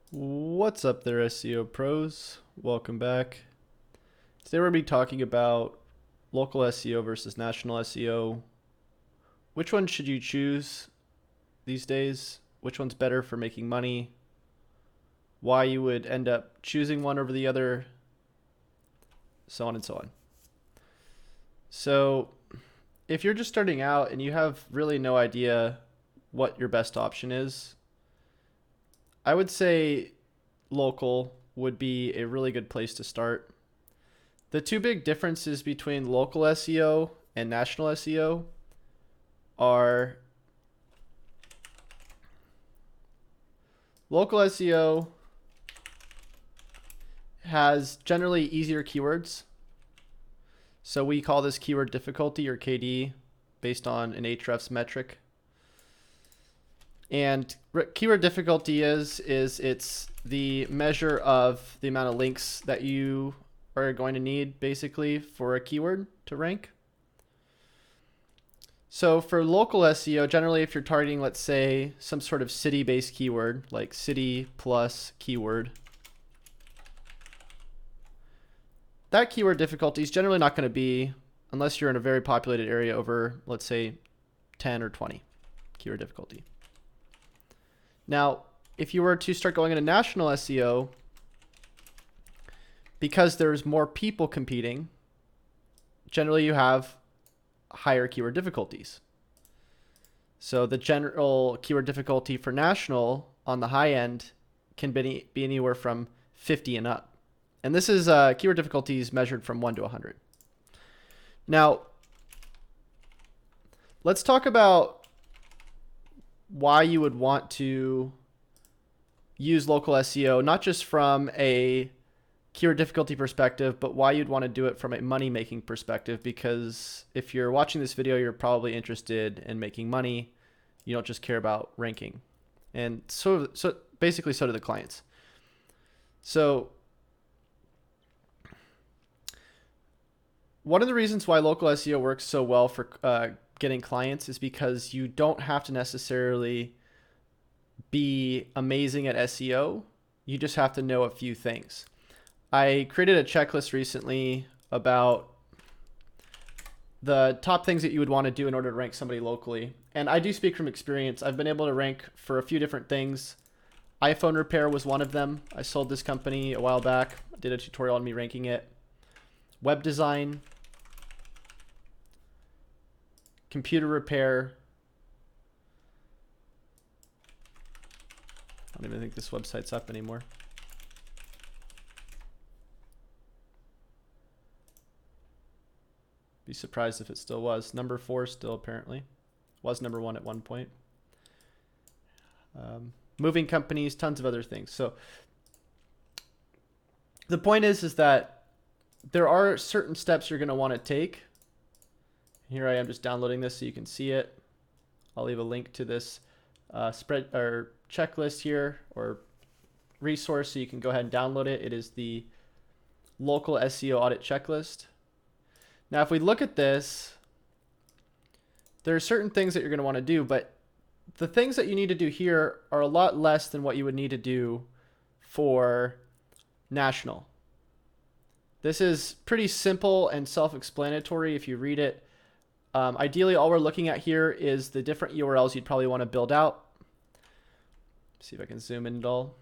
What's up there, SEO pros? Welcome back. Today we're going to be talking about local SEO versus national SEO. Which one should you choose these days? Which one's better for making money? Why you would end up choosing one over the other? So on and so on. So if you're just starting out and you have really no idea what your best option is, I would say local would be a really good place to start. The two big differences between local SEO and national SEO are local SEO has generally easier keywords. So we call this keyword difficulty, or KD, based on an Ahrefs metric. And keyword difficulty is it's the measure of the amount of links that you are going to need basically for a keyword to rank. So for local SEO, generally if you're targeting, let's say, some sort of city-based keyword, like city plus keyword, that keyword difficulty is generally not going to be, unless you're in a very populated area, over, let's say, 10 or 20 keyword difficulty. Now, if you were to start going into national SEO, because there's more people competing, generally you have higher keyword difficulties. So the general keyword difficulty for national on the high end can be anywhere from 50 and up. And this is keyword difficulties measured from 1 to 100. Now, let's talk about why you would want to use local SEO, not just from a keyword difficulty perspective, but why you'd want to do it from a money-making perspective. Because if you're watching this video, you're probably interested in making money. You don't just care about ranking. And so basically so do the clients. So one of the reasons why local SEO works so well for getting clients is because you don't have to necessarily be amazing at SEO. You just have to know a few things. I created a checklist recently about the top things that you would want to do in order to rank somebody locally. And I do speak from experience. I've been able to rank for a few different things. iPhone repair was one of them. I sold this company a while back. I did a tutorial on me ranking it. Web design, computer repair. I don't even think this website's up anymore. Be surprised if it still was. Number 4 still apparently. Was number 1 at one point. Moving companies, tons of other things. So the point is that there are certain steps you're going to want to take. Here I am just downloading this so you can see it. I'll leave a link to this spread or checklist here, or resource, so you can go ahead and download it. It is the local SEO audit checklist. Now, if we look at this, there are certain things that you're going to want to do, but the things that you need to do here are a lot less than what you would need to do for national. This is pretty simple and self-explanatory if you read it. Ideally, all we're looking at here is the different URLs you'd probably want to build out. See if I can zoom in at all.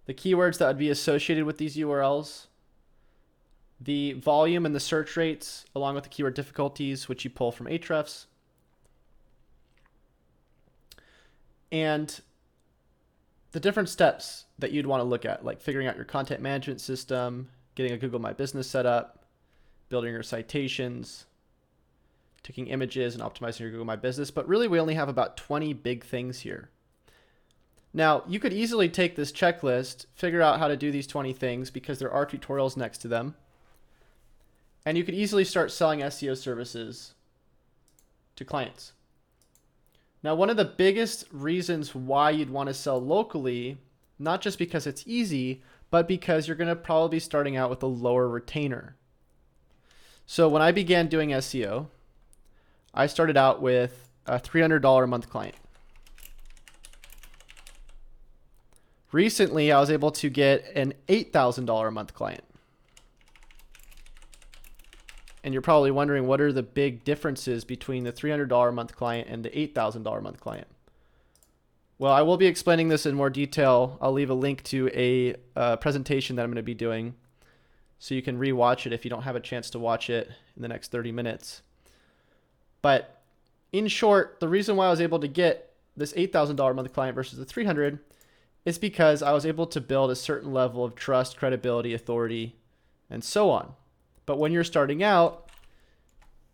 The keywords that would be associated with these URLs, the volume and the search rates, along with the keyword difficulties, which you pull from Ahrefs, and the different steps that you'd want to look at, like figuring out your content management system, getting a Google My Business set up, building your citations, taking images and optimizing your Google My Business. But really, we only have about 20 big things here. Now, you could easily take this checklist, figure out how to do these 20 things, because there are tutorials next to them. And you could easily start selling SEO services to clients. Now, one of the biggest reasons why you'd want to sell locally, not just because it's easy, but because you're going to probably be starting out with a lower retainer. So when I began doing SEO, I started out with a $300 a month client. Recently, I was able to get an $8,000 a month client. And you're probably wondering, what are the big differences between the $300 a month client and the $8,000 a month client? Well, I will be explaining this in more detail. I'll leave a link to a presentation that I'm going to be doing, so you can rewatch it if you don't have a chance to watch it in the next 30 minutes. But in short, the reason why I was able to get this $8,000 a month client versus the $300 is because I was able to build a certain level of trust, credibility, authority, and so on. But when you're starting out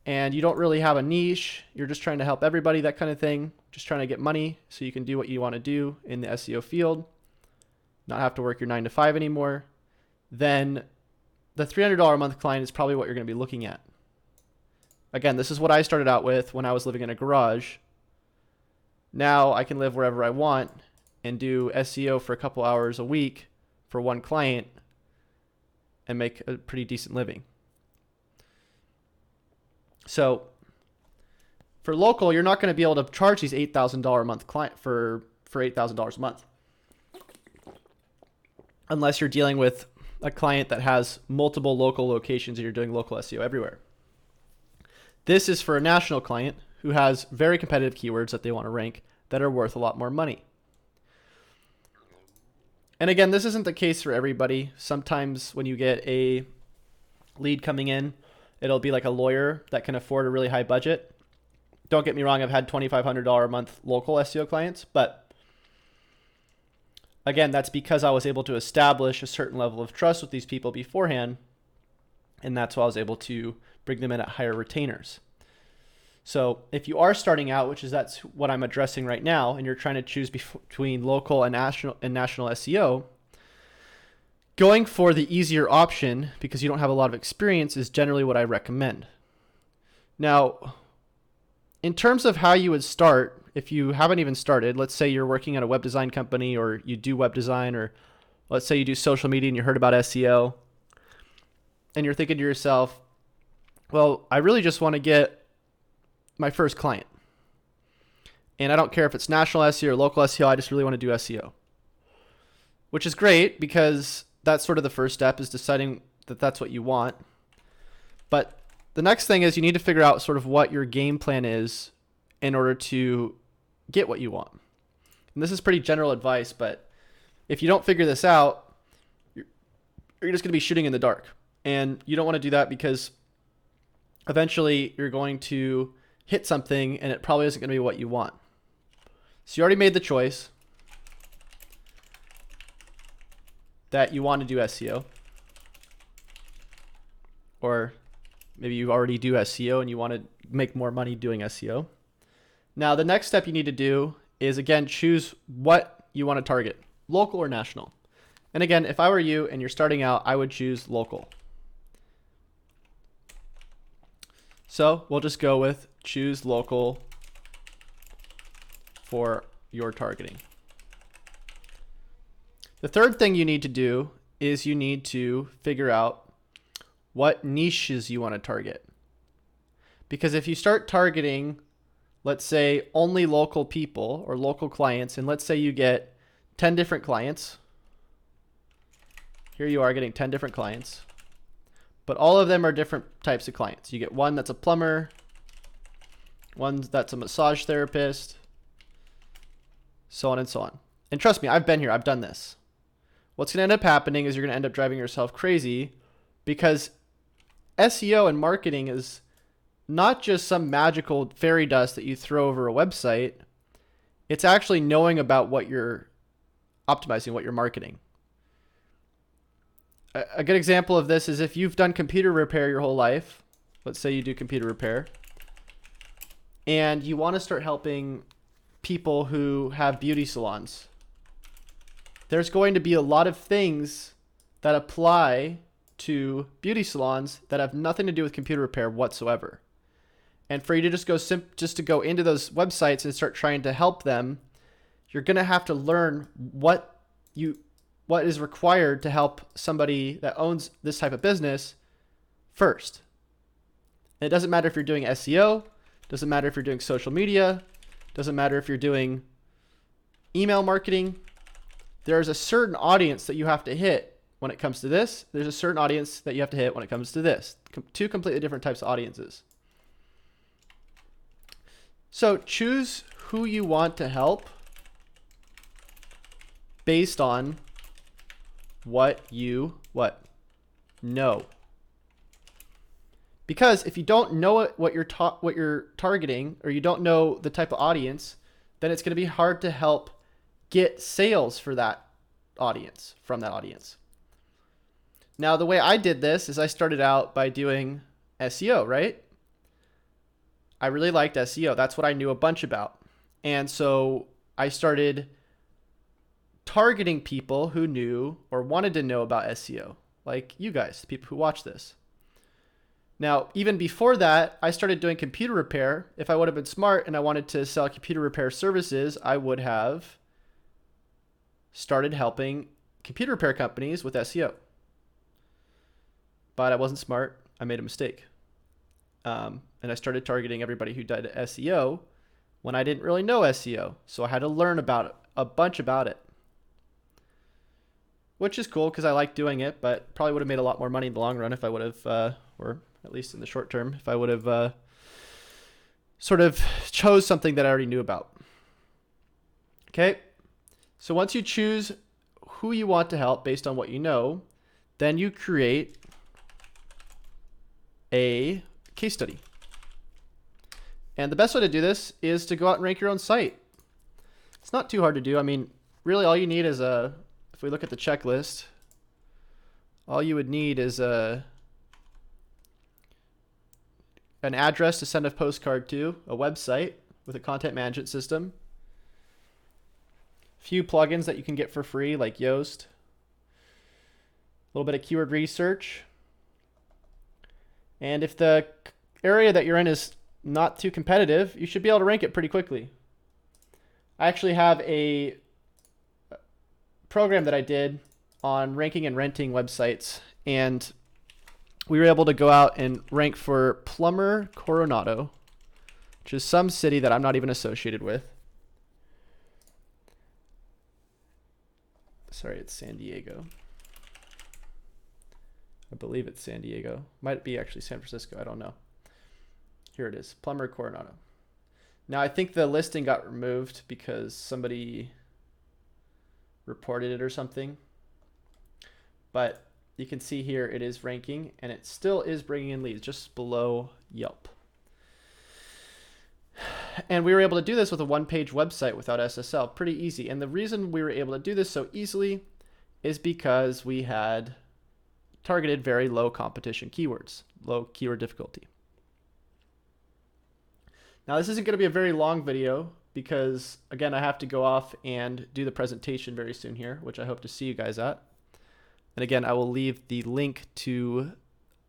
and you don't really have a niche, you're just trying to help everybody, that kind of thing, just trying to get money so you can do what you want to do in the SEO field, not have to work your 9 to 5 anymore, then the $300 a month client is probably what you're going to be looking at. Again, this is what I started out with when I was living in a garage. Now I can live wherever I want and do SEO for a couple hours a week for one client and make a pretty decent living. So for local, you're not going to be able to charge these $8,000 a month client for $8,000 a month, unless you're dealing with a client that has multiple local locations and you're doing local SEO everywhere. This is for a national client who has very competitive keywords that they want to rank that are worth a lot more money. And again, this isn't the case for everybody. Sometimes when you get a lead coming in, it'll be like a lawyer that can afford a really high budget. Don't get me wrong, I've had $2,500 a month local SEO clients, but again, that's because I was able to establish a certain level of trust with these people beforehand, and that's why I was able to bring them in at higher retainers. So if you are starting out, that's what I'm addressing right now, and you're trying to choose between local and national SEO, going for the easier option because you don't have a lot of experience is generally what I recommend. Now, in terms of how you would start, if you haven't even started, let's say you're working at a web design company or you do web design, or let's say you do social media and you heard about SEO and you're thinking to yourself, well, I really just want to get my first client. And I don't care if it's national SEO or local SEO, I just really want to do SEO. Which is great because that's sort of the first step, is deciding that that's what you want. But the next thing is you need to figure out sort of what your game plan is in order to get what you want. And this is pretty general advice, but if you don't figure this out, you're just going to be shooting in the dark. And you don't want to do that because eventually you're going to hit something and it probably isn't going to be what you want. So you already made the choice that you want to do SEO, or maybe you already do SEO and you want to make more money doing SEO. Now, the next step you need to do is, again, choose what you want to target, local or national. And again, if I were you and you're starting out, I would choose local. So we'll just go with choose local for your targeting. The third thing you need to do is you need to figure out what niches you want to target. Because if you start targeting, let's say, only local people or local clients, and let's say you get 10 different clients. Here you are getting 10 different clients, but all of them are different types of clients. You get one that's a plumber, one that's a massage therapist, so on and so on. And trust me, I've been here, I've done this. What's going to end up happening is you're going to end up driving yourself crazy, because SEO and marketing is not just some magical fairy dust that you throw over a website. It's actually knowing about what you're optimizing, what you're marketing. A good example of this is if you've done computer repair your whole life. Let's say you do computer repair and you want to start helping people who have beauty salons. There's going to be a lot of things that apply to beauty salons that have nothing to do with computer repair whatsoever. And for you to just go into those websites and start trying to help them, you're going to have to learn what is required to help somebody that owns this type of business first. And it doesn't matter if you're doing SEO, doesn't matter if you're doing social media, doesn't matter if you're doing email marketing. there's a certain audience that you have to hit when it comes to this. There's a certain audience that you have to hit when it comes to this. Two completely different types of audiences. So choose who you want to help based on what you know. Because if you don't know what you're targeting, or you don't know the type of audience, then it's going to be hard to help get sales for that audience, from that audience. Now, the way I did this is I started out by doing SEO, right? I really liked SEO. That's what I knew a bunch about. And so I started targeting people who knew or wanted to know about SEO, like you guys, the people who watch this. Now, even before that, I started doing computer repair. If I would have been smart and I wanted to sell computer repair services, I would have started helping computer repair companies with SEO. But I wasn't smart. I made a mistake. And I started targeting everybody who did SEO when I didn't really know SEO. So I had to learn a bunch about it. Which is cool because I like doing it, but probably would have made a lot more money in the long run if I would have, or at least in the short term, if I would have sort of chose something that I already knew about. Okay, so once you choose who you want to help based on what you know, then you create a case study. And the best way to do this is to go out and rank your own site. It's not too hard to do. I mean, really all you need is if we look at the checklist, all you would need is an address to send a postcard to, a website with a content management system, a few plugins that you can get for free like Yoast, a little bit of keyword research, and if the area that you're in is not too competitive, you should be able to rank it pretty quickly. I actually have a program that I did on ranking and renting websites, and we were able to go out and rank for Plumber, Coronado, which is some city that I'm not even associated with. Sorry, it's San Diego. I believe it's San Diego. Might be actually San Francisco. I don't know. Here it is, Plumber, Coronado. Now, I think the listing got removed because somebody reported it or something. But you can see here it is ranking, and it still is bringing in leads just below Yelp. And we were able to do this with a one-page website without SSL. Pretty easy. And the reason we were able to do this so easily is because we had targeted very low competition keywords, low keyword difficulty. Now, this isn't going to be a very long video because, again, I have to go off and do the presentation very soon here, which I hope to see you guys at. And again, I will leave the link to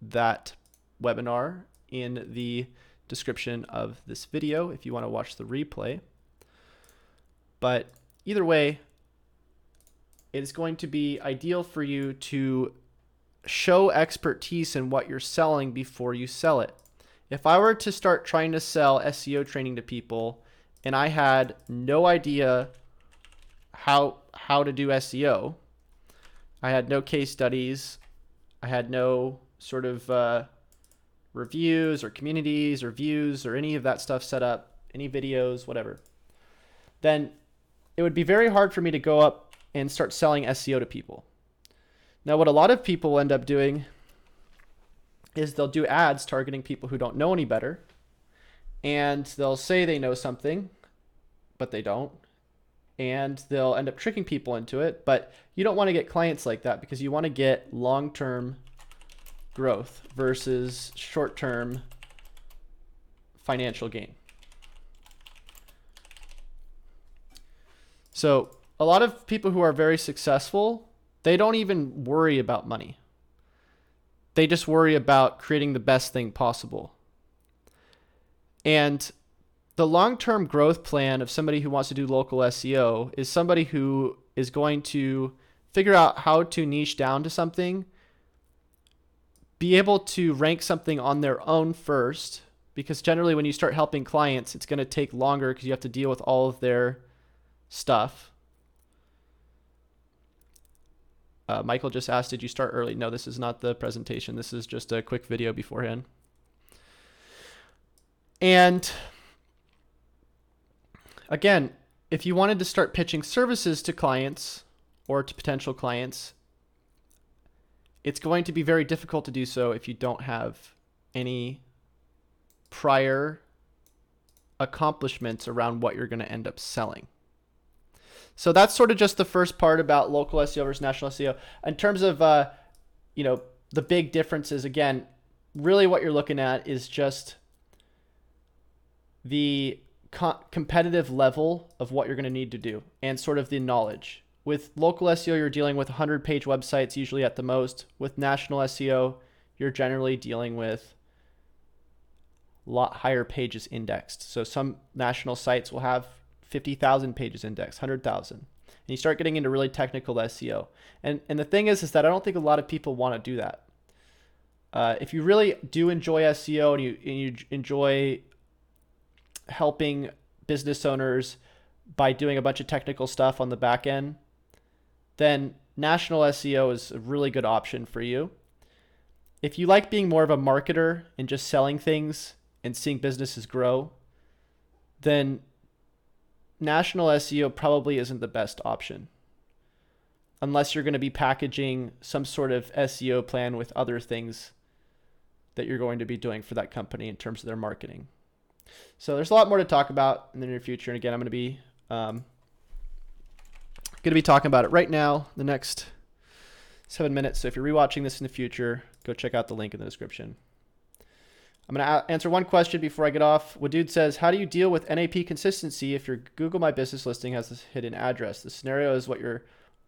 that webinar in the description of this video if you want to watch the replay. But either way, it is going to be ideal for you to show expertise in what you're selling before you sell it. If I were to start trying to sell SEO training to people and I had no idea how to do SEO, I had no case studies, I had no sort of reviews or communities or views or any of that stuff set up, any videos, whatever, then it would be very hard for me to go up and start selling SEO to people. Now, what a lot of people end up doing is they'll do ads targeting people who don't know any better, and they'll say they know something, but they don't, and they'll end up tricking people into it. But you don't want to get clients like that because you want to get long-term growth versus short-term financial gain. So a lot of people who are very successful, they don't even worry about money. They just worry about creating the best thing possible. And the long-term growth plan of somebody who wants to do local SEO is somebody who is going to figure out how to niche down to something, be able to rank something on their own first, because generally when you start helping clients, it's going to take longer because you have to deal with all of their stuff. Michael just asked, did you start early? No, this is not the presentation. This is just a quick video beforehand. And again, if you wanted to start pitching services to clients or to potential clients, it's going to be very difficult to do so if you don't have any prior accomplishments around what you're going to end up selling. So that's sort of just the first part about local SEO versus national SEO. In terms of, the big differences, again, really what you're looking at is just the competitive level of what you're going to need to do and sort of the knowledge. With local SEO, you're dealing with 100-page websites, usually at the most. With national SEO, you're generally dealing with a lot higher pages indexed. So some national sites will have 50,000 pages indexed, 100,000. And you start getting into really technical SEO. And the thing is that I don't think a lot of people want to do that. If you really do enjoy SEO and you enjoy helping business owners by doing a bunch of technical stuff on the back end, then national SEO is a really good option for you. If you like being more of a marketer and just selling things and seeing businesses grow, then national SEO probably isn't the best option unless you're going to be packaging some sort of SEO plan with other things that you're going to be doing for that company in terms of their marketing. So there's a lot more to talk about in the near future. And again, I'm going to be talking about it right now, the next 7 minutes. So if you're rewatching this in the future, go check out the link in the description. I'm going to answer one question before I get off. Wadud says, how do you deal with NAP consistency if your Google My Business listing has this hidden address? The scenario is what you're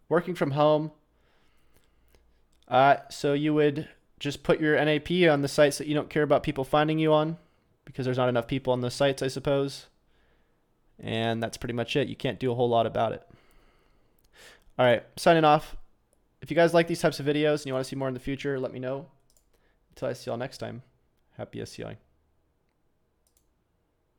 working from home. So you would just put your NAP on the sites that you don't care about people finding you on, because there's not enough people on those sites, I suppose. And that's pretty much it. You can't do a whole lot about it. All right, signing off. If you guys like these types of videos and you want to see more in the future, let me know. Until I see y'all next time, happy SEOing.